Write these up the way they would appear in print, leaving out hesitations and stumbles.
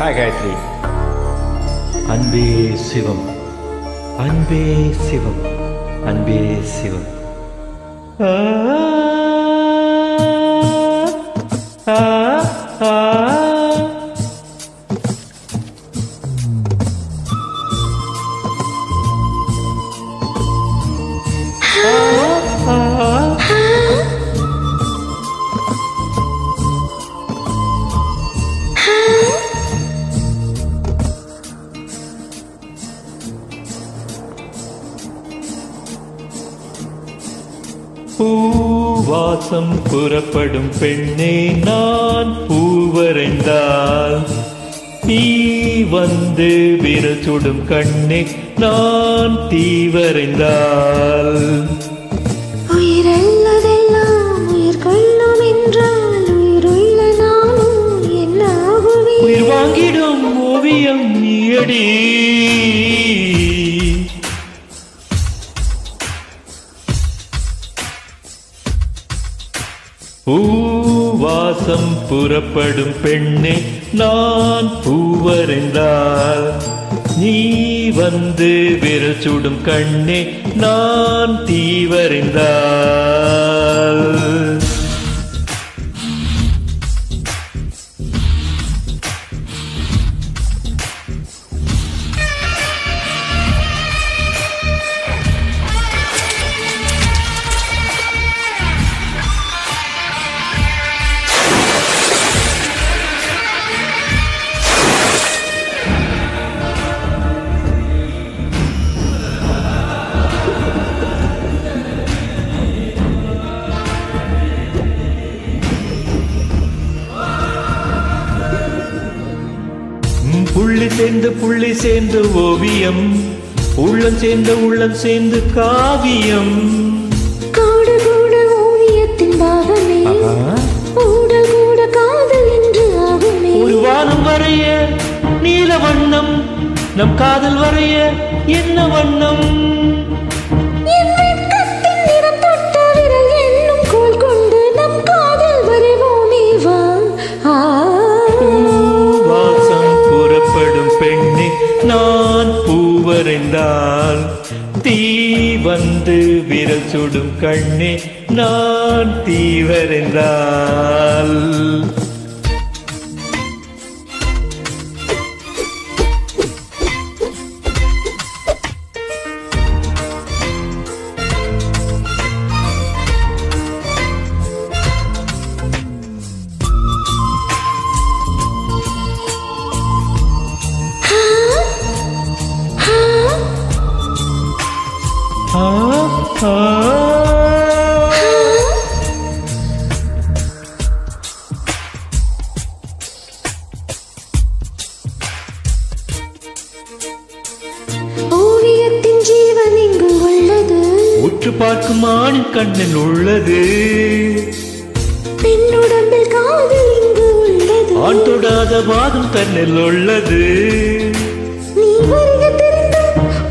Hi Gayatri. அன்பே சிவம், அன்பே சிவம், அன்பே சிவம். பூவாசம் புறப்படும் பெண்ணே நான் பூவரைந்தால் நீ வந்து விரல் சுடும் கண்ணே நான் தீவரைந்தால் உயிரெல்லதெல்லாம் உயிர் கொள்ளும் என்றால் உயிருள்ள நானும் என்ன ஆகுவே? உயிர் வாங்கிடும் ஓவியம் நீயடி. பூவாசம் புறப்படும் பெண்ணே நான் பூவரைந்தால் நீ வந்து விரல் சுடும் கண்ணே நான் தீவரைந்தால் புள்ளி சேர்ந்து ஓவியம், உள்ளம் சேர்ந்து காவியம். காடு கூட ஓவியத்தின் பாகமே, ஊடல் கூட காதல் என்று ஆகுமே. ஒரு வானம் வரைய நீல வண்ணம், நம் காதல் வரைய என்ன வண்ணம்? நான் பூவரைந்தால் தீ வந்து விரல் சுடும் கண்ணே நான் தீவரைந்தால் ஓவியத்தின் ஜீவன் இங்கு உள்ளது, உற்று பார்க்கும் ஆணின் கண்ணில் உள்ளது. பெண்ணுடம்பில் காதல் இங்கு உள்ளது, ஆண் தொடாத வாதம் தன்னில் உள்ளது. நீ வருக தெரிந்த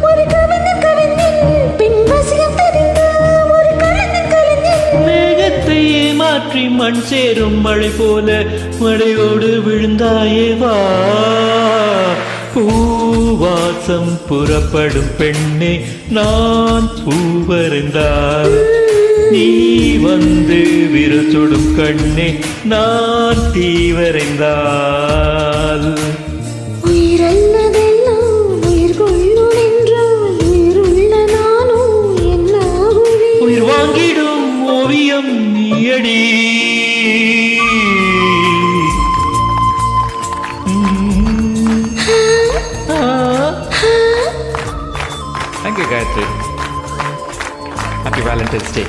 ஒரு கவிஞன் கவிஞன், பெண் வசியம் தெரிந்த ஒரு கலைஞன் கலைஞன். மேகத்தை ஏமாற்றி மண் சேரும் மழை போல மழையோடு விழுந்தாயே வா. பூவாசம் புறப்படும் பெண்ணே நான் பூவரைந்தால் நீ வந்து விரல் சுடும் கண்ணே நான் தீவரைந்தால் உயிரெல்லதெல்லாம் உயிர் கொள்ளும் என்றால் உயிருள்ள நானும் என்ன ஆகுவே? உயிர் வாங்கிடும் ஓவியம் நீயடி. Thank you, Gayatri. Happy Valentine's Day.